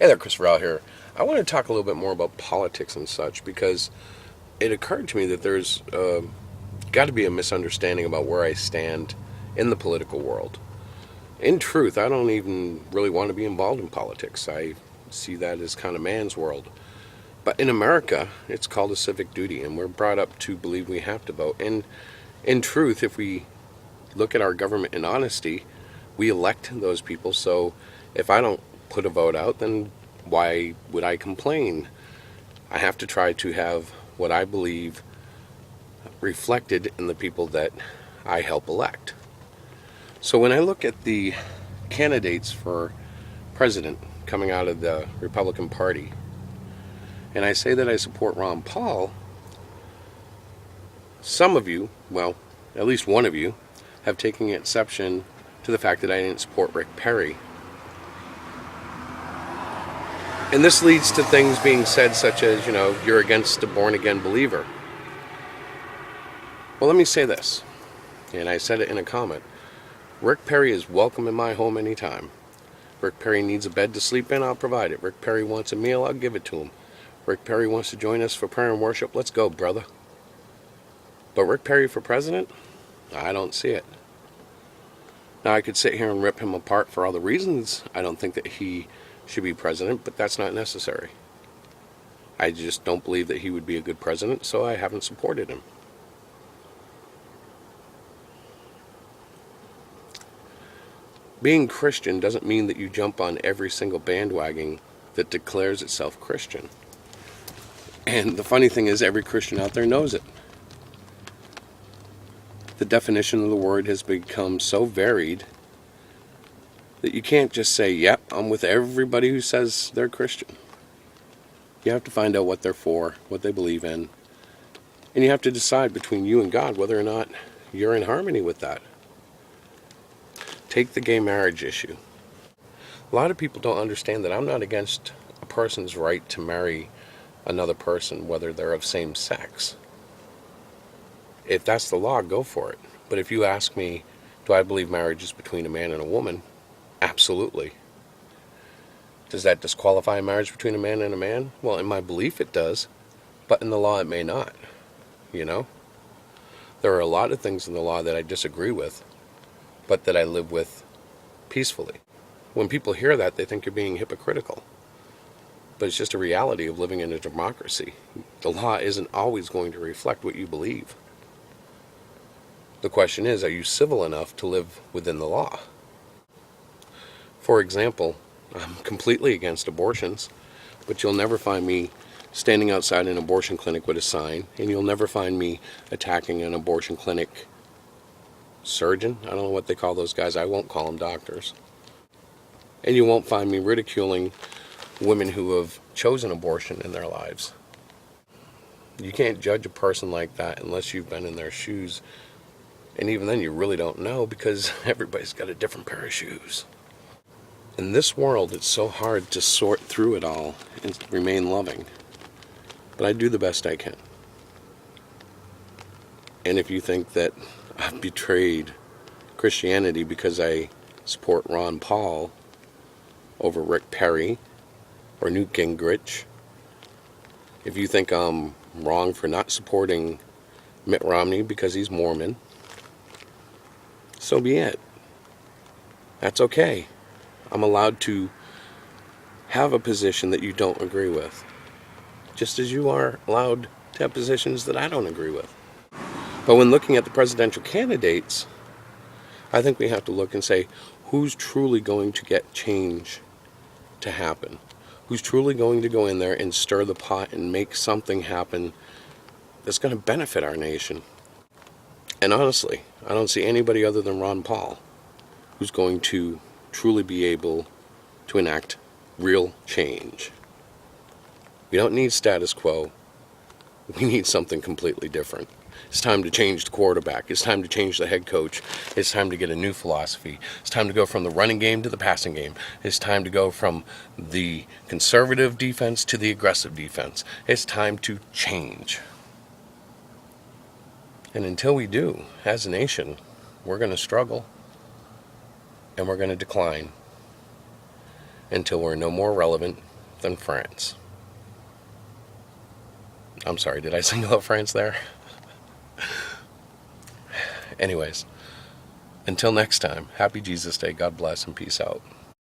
Hey there, Chris Rao here. I want to talk a little bit more about politics and such because it occurred to me that there's got to be a misunderstanding about where I stand in the political world. In truth, I don't even really want to be involved in politics. I see that as kind of man's world. But in America, it's called a civic duty, and we're brought up to believe we have to vote. And in truth, if we look at our government in honesty, we elect those people. So if I don't put a vote out, then why would I complain? I have to try to have what I believe reflected in the people that I help elect. So when I look at the candidates for president coming out of the Republican Party, and I say that I support Ron Paul, some of you, well, at least one of you, have taken exception to the fact that I didn't support Rick Perry. And this leads to things being said such as, you're against a born-again believer. Well, let me say this, and I said it in a comment. Rick Perry is welcome in my home anytime. Rick Perry needs a bed to sleep in, I'll provide it. Rick Perry wants a meal, I'll give it to him. Rick Perry wants to join us for prayer and worship, let's go, brother. But Rick Perry for president? I don't see it. Now, I could sit here and rip him apart for all the reasons I don't think that he should be president, but that's not necessary. I just don't believe that he would be a good president, so I haven't supported him. Being Christian doesn't mean that you jump on every single bandwagon that declares itself Christian. And the funny thing is, every Christian out there knows it. The definition of the word has become so varied that you can't just say, yep, I'm with everybody who says they're Christian. You have to find out what they're for, what they believe in, and you have to decide between you and God whether or not you're in harmony with that. Take the gay marriage issue. A lot of people don't understand that I'm not against a person's right to marry another person, whether they're of same sex. If that's the law, go for it. But if you ask me, do I believe marriage is between a man and a woman? Absolutely. Does that disqualify a marriage between a man and a man? Well, in my belief it does, but in the law it may not. There are a lot of things in the law that I disagree with, but that I live with peacefully. When people hear that, they think you're being hypocritical. But it's just a reality of living in a democracy. The law isn't always going to reflect what you believe. The question is, are you civil enough to live within the law? For example, I'm completely against abortions, but you'll never find me standing outside an abortion clinic with a sign, and you'll never find me attacking an abortion clinic surgeon. I don't know what they call those guys. I won't call them doctors. And you won't find me ridiculing women who have chosen abortion in their lives. You can't judge a person like that unless you've been in their shoes. And even then you really don't know, because everybody's got a different pair of shoes. In this world, it's so hard to sort through it all and remain loving. But I do the best I can. And if you think that I've betrayed Christianity because I support Ron Paul over Rick Perry or Newt Gingrich, if you think I'm wrong for not supporting Mitt Romney because he's Mormon, so be it. That's okay. I'm allowed to have a position that you don't agree with, just as you are allowed to have positions that I don't agree with. But when looking at the presidential candidates, I think we have to look and say, who's truly going to get change to happen? Who's truly going to go in there and stir the pot and make something happen that's going to benefit our nation? And honestly, I don't see anybody other than Ron Paul who's going to truly be able to enact real change. We don't need status quo. We need something completely different. It's time to change the quarterback. It's time to change the head coach. It's time to get a new philosophy. It's time to go from the running game to the passing game. It's time to go from the conservative defense to the aggressive defense. It's time to change. And until we do, as a nation, we're going to struggle and we're going to decline until we're no more relevant than France. I'm sorry, did I single out France there? Anyways, until next time, happy Jesus Day, God bless, and peace out.